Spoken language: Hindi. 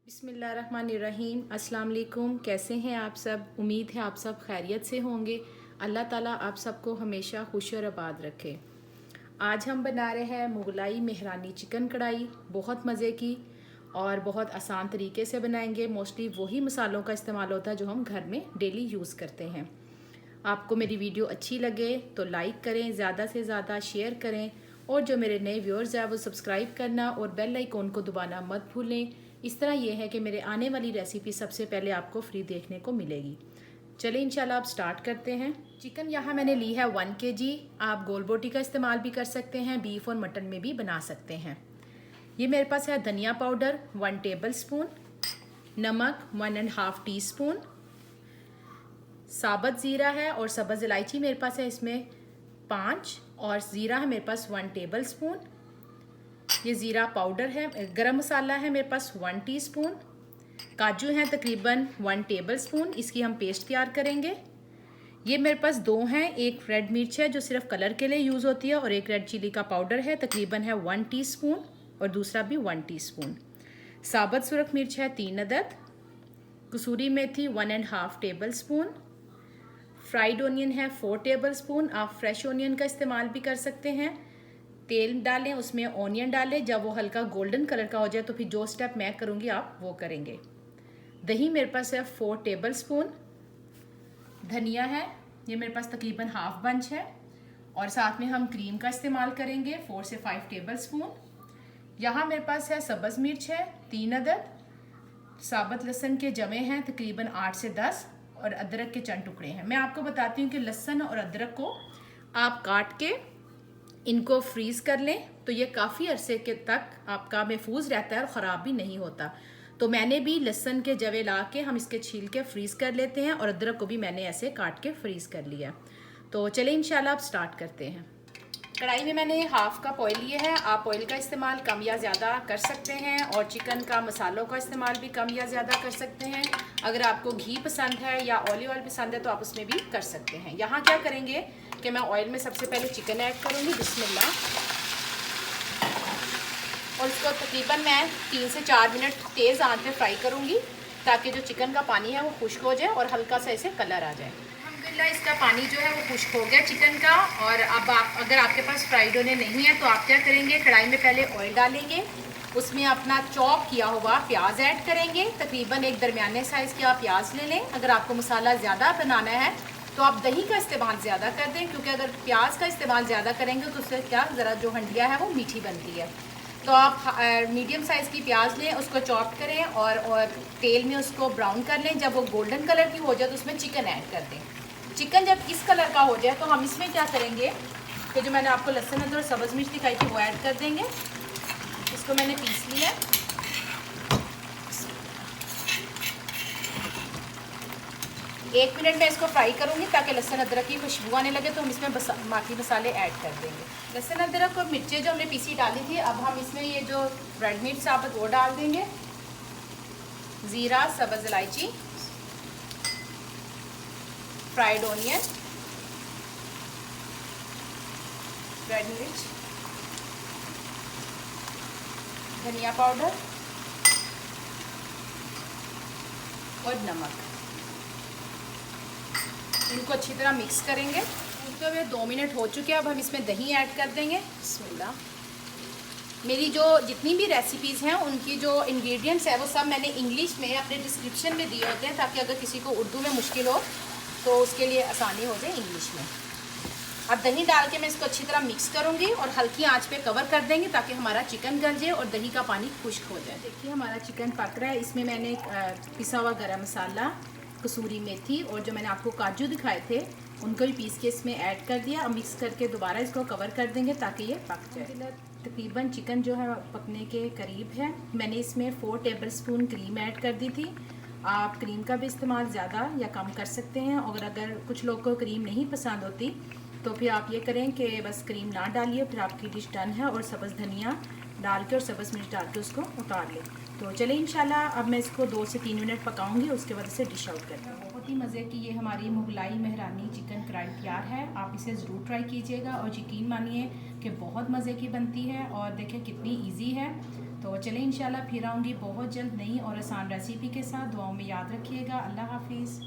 बिस्मिल्लाहिर्रहमानिर्रहीम। अस्सलाम वालेकुम। कैसे हैं आप सब? उम्मीद है आप सब खैरियत से होंगे। अल्लाह ताला आप सबको हमेशा खुश और आबाद रखे। आज हम बना रहे हैं मुगलाई मेहरानी चिकन कढ़ाई, बहुत मज़े की और बहुत आसान तरीके से बनाएंगे। मोस्टली वही मसालों का इस्तेमाल होता है जो हम घर में डेली यूज़ करते हैं। आपको मेरी वीडियो अच्छी लगे तो लाइक करें, ज़्यादा से ज़्यादा शेयर करें और जो मेरे नए व्यूअर्स हैं वो सब्सक्राइब करना और बेल आइकॉन को दबाना मत भूलें। इस तरह ये है कि मेरे आने वाली रेसिपी सबसे पहले आपको फ्री देखने को मिलेगी। चलिए इंशाल्लाह आप स्टार्ट करते हैं। चिकन यहाँ मैंने ली है 1 kg। आप गोल बोटी का इस्तेमाल भी कर सकते हैं, बीफ और मटन में भी बना सकते हैं। ये मेरे पास है धनिया पाउडर 1 टेबल स्पून, नमक 1.5 टीस्पून, साबुत ज़ीरा है और सब्ज़ इलायची मेरे पास है इसमें 5 और ज़ीरा है मेरे पास 1 टेबल स्पून। ये ज़ीरा पाउडर है। गरम मसाला है मेरे पास 1 टीस्पून। काजू हैं तकरीबन 1 टेबल स्पून। इसकी हम पेस्ट तैयार करेंगे। ये मेरे पास 2 हैं, एक रेड मिर्च है जो सिर्फ कलर के लिए यूज़ होती है और एक रेड चिली का पाउडर है, तकरीबन है 1 टीस्पून और दूसरा भी 1 टीस्पून। साबुत सुरख मिर्च है 3 अदद, कसूरी मेथी 1.5 टेबल स्पून, फ्राइड ओनियन है 4 टेबल स्पून। आप फ्रेश ओनियन का इस्तेमाल भी कर सकते हैं। तेल डालें, उसमें ओनियन डालें, जब वो हल्का गोल्डन कलर का हो जाए तो फिर जो स्टेप मैं करूँगी आप वो करेंगे। दही मेरे पास है 4 टेबल स्पून। धनिया है ये मेरे पास तकरीबन हाफ बंच है और साथ में हम क्रीम का इस्तेमाल करेंगे 4 से 5 टेबल स्पून। यहाँ मेरे पास है सब्ज़ मिर्च है 3 अदद, साबुत लहसुन के जमे हैं तकरीबन 8 से 10 और अदरक के चंद टुकड़े हैं। मैं आपको बताती हूँ कि लहसुन और अदरक को आप काट के इनको फ्रीज़ कर लें तो ये काफ़ी अरसे के तक आपका महफूज रहता है और ख़राब भी नहीं होता। तो मैंने भी लहसुन के जवे ला के हम इसके छील के फ्रीज़ कर लेते हैं और अदरक को भी मैंने ऐसे काट के फ्रीज़ कर लिया। तो चलिए इंशाल्लाह आप स्टार्ट करते हैं। कढ़ाई में मैंने हाफ कप ऑयल लिए है। आप ऑयल का इस्तेमाल कम या ज़्यादा कर सकते हैं और चिकन का मसालों का इस्तेमाल भी कम या ज़्यादा कर सकते हैं। अगर आपको घी पसंद है या ऑलिव ऑयल पसंद है तो आप उसमें भी कर सकते हैं। यहाँ क्या करेंगे कि मैं ऑयल में सबसे पहले चिकन ऐड करूँगी, बिस्मिल्लाह, और इसको तकरीबन मैं 3 से 4 मिनट तेज़ आंच में फ्राई करूँगी ताकि जो चिकन का पानी है वो खुश्क हो जाए और हल्का सा ऐसे कलर आ जाए। इसका पानी जो है वो खुश्क हो गया चिकन का। और अब आप अगर आपके पास फ्राइड ओनियन नहीं है तो आप क्या करेंगे, कढ़ाई में पहले ऑयल डालेंगे, उसमें अपना चॉप किया हुआ प्याज ऐड करेंगे। तकरीबन एक दरमियाने साइज़ के आप प्याज ले लें। अगर आपको मसाला ज़्यादा बनाना है तो आप दही का इस्तेमाल ज़्यादा कर दें, क्योंकि अगर प्याज का इस्तेमाल ज़्यादा करेंगे तो उससे क्या ज़रा जो हंडिया है वो मीठी बनती है। तो आप मीडियम साइज़ की प्याज लें, उसको चॉप करें और तेल में उसको ब्राउन कर लें। जब वो गोल्डन कलर की हो जाए तो उसमें चिकन ऐड कर दें। चिकन जब इस कलर का हो जाए तो हम इसमें क्या करेंगे कि जो मैंने आपको लहसुन अदरक और सब्ज़ मिर्च दिखाई थी वो ऐड कर देंगे। इसको मैंने पीस लिया। 1 मिनट में इसको फ्राई करूँगी ताकि लहसुन अदरक की खुशबू आने लगे तो हम इसमें बाकी मसाले ऐड कर देंगे। लहसुन अदरक और मिर्चें जो हमने पीसी डाली थी, अब हम इसमें ये जो रेड मिर्च साबुत वो डाल देंगे, ज़ीरा, सब्ज़ इलायची, फ्राइड ओनियन, रेड मिर्च, धनिया पाउडर और नमक। इनको अच्छी तरह मिक्स करेंगे। भूनते हुए 2 मिनट हो चुके हैं। अब हम इसमें दही ऐड कर देंगे, बिस्मिल्लाह। मेरी जो जितनी भी रेसिपीज़ हैं उनकी जो इंग्रेडिएंट्स है वो सब मैंने इंग्लिश में अपने डिस्क्रिप्शन में दिए होते हैं ताकि अगर किसी को उर्दू में मुश्किल हो तो उसके लिए आसानी हो जाए इंग्लिश में। अब दही डाल के मैं इसको अच्छी तरह मिक्स करूँगी और हल्की आंच पे कवर कर देंगे ताकि हमारा चिकन गल जाए और दही का पानी खुश्क हो जाए। देखिए हमारा चिकन पक रहा है। इसमें मैंने पिसा हुआ गरम मसाला, कसूरी मेथी और जो मैंने आपको काजू दिखाए थे उनको भी पीस के इसमें ऐड कर दिया। अब मिक्स करके दोबारा इसको कवर कर देंगे ताकि ये पक जाए। तकरीबन चिकन जो है पकने के करीब है। मैंने इसमें 4 टेबल स्पून क्रीम ऐड कर दी थी। आप क्रीम का भी इस्तेमाल ज़्यादा या कम कर सकते हैं और अगर कुछ लोग को क्रीम नहीं पसंद होती तो फिर आप ये करें कि बस क्रीम ना डालिए, फिर आपकी डिश डन है। और सब्ज़ धनिया डाल के और सब्ज़ मिर्च डाल के उसको उतार लें। तो चलिए इंशाल्लाह अब मैं इसको 2 से 3 मिनट पकाऊंगी, उसके बाद इसे डिश आउट करती हूँ। बहुत बहुत ही मज़े की ये हमारी मुगलाई मेहरानी चिकन कढ़ाई तैयार है। आप इसे ज़रूर ट्राई कीजिएगा और यकीन मानिए कि बहुत मज़े की बनती है और देखें कितनी इजी है। तो चलें इंशाल्लाह फिर आऊँगी बहुत जल्द नई और आसान रेसिपी के साथ। दुआओं में याद रखिएगा। अल्लाह हाफिज़।